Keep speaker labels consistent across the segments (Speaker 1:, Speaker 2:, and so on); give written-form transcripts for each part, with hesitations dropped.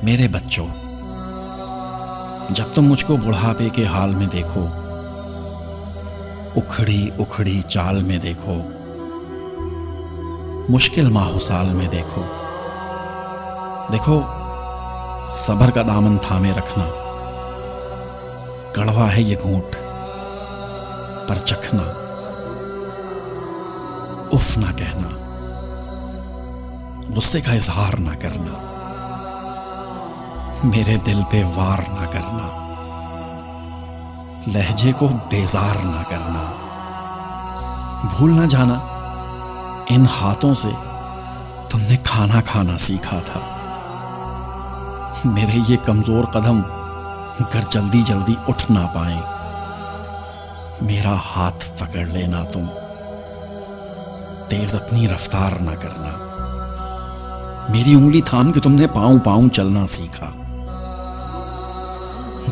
Speaker 1: मेरे बच्चों, जब तुम मुझको बुढ़ापे के हाल में देखो, उखड़ी उखड़ी चाल में देखो, मुश्किल माहौसाल में देखो, सब्र का दामन थामे रखना। कड़वा है ये घूंट पर चखना, उफ ना कहना, गुस्से का इजहार ना करना, मेरे दिल पे वार ना करना, लहजे को बेजार ना करना। भूल ना जाना इन हाथों से तुमने खाना खाना सीखा था। मेरे ये कमजोर कदम अगर जल्दी जल्दी उठ ना पाए, मेरा हाथ पकड़ लेना तुम, तेज अपनी रफ्तार ना करना। मेरी उंगली थाम के तुमने पांव पांव चलना सीखा।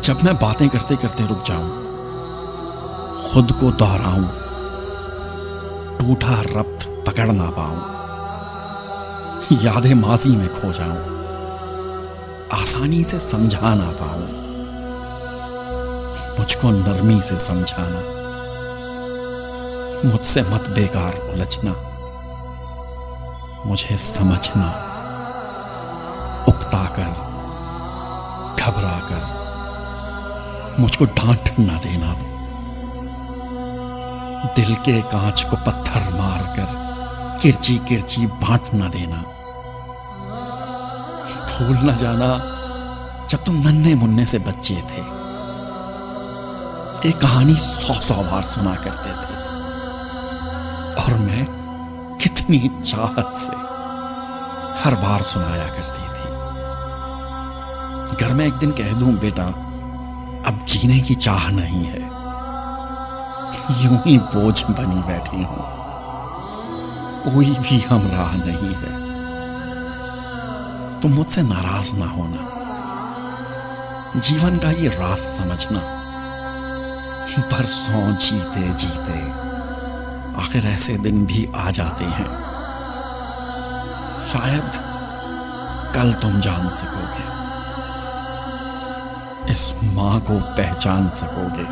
Speaker 1: जब मैं बातें करते करते रुक जाऊं, खुद को दोहराऊं, टूटा रब्त पकड़ ना पाऊं, यादें माजी में खो जाऊं, आसानी से समझा ना पाऊं, मुझको नरमी से समझाना। मुझसे मत बेकार उलझना, मुझे समझना, उकता कर, घबरा कर, मुझको डांट ना देना। दिल के कांच को पत्थर मार कर किरची किरची बांट ना देना। भूल ना जाना जब तुम नन्हे मुन्ने से बच्चे थे, एक कहानी 100 बार सुना करते थे, और मैं कितनी चाहत से हर बार सुनाया करती थी। अगर मैं एक दिन कह दूं बेटा अब जीने की चाह नहीं है, यूं ही बोझ बनी बैठी हूं, कोई भी हमराह नहीं है, तुम मुझसे नाराज ना होना। जीवन का ये राज समझना, बरसों जीते जीते आखिर ऐसे दिन भी आ जाते हैं, शायद कल तुम जान सकोगे, इस मां को पहचान सकोगे।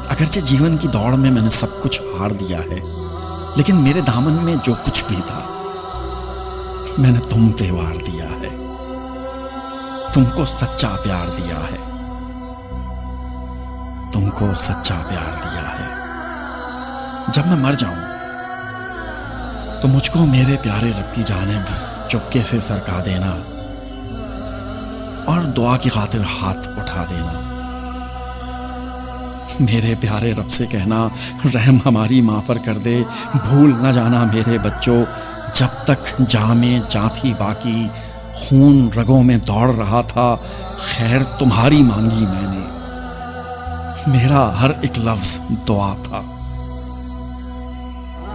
Speaker 1: अगरचे जीवन की दौड़ में मैंने सब कुछ हार दिया है, लेकिन मेरे दामन में जो कुछ भी था मैंने तुम पे वार दिया है, तुमको सच्चा प्यार दिया है, तुमको सच्चा प्यार दिया है। जब मैं मर जाऊं तो मुझको मेरे प्यारे रब की जानिब चुपके से सरका देना और दुआ की खातिर हाथ उठा देना। मेरे प्यारे रब से कहना रहम हमारी मां पर कर दे। भूल न जाना मेरे बच्चों, जब तक जामे जाती बाकी, खून रगों में दौड़ रहा था, खैर तुम्हारी मांगी मैंने। मेरा हर एक लफ्ज दुआ था,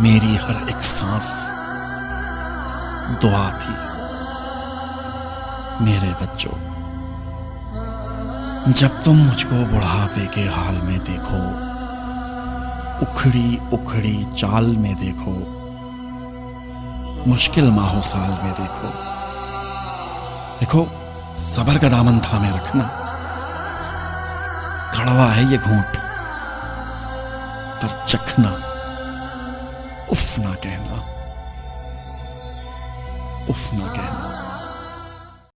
Speaker 1: मेरी हर एक सांस दुआ थी। मेरे बच्चों, जब तुम मुझको बुढ़ापे के हाल में देखो, उखड़ी उखड़ी चाल में देखो, मुश्किल माहौसाल में देखो, सब्र का दामन थामे रखना। कड़वा है ये घूंट पर चखना, उफ ना कहना, उफ ना कहना।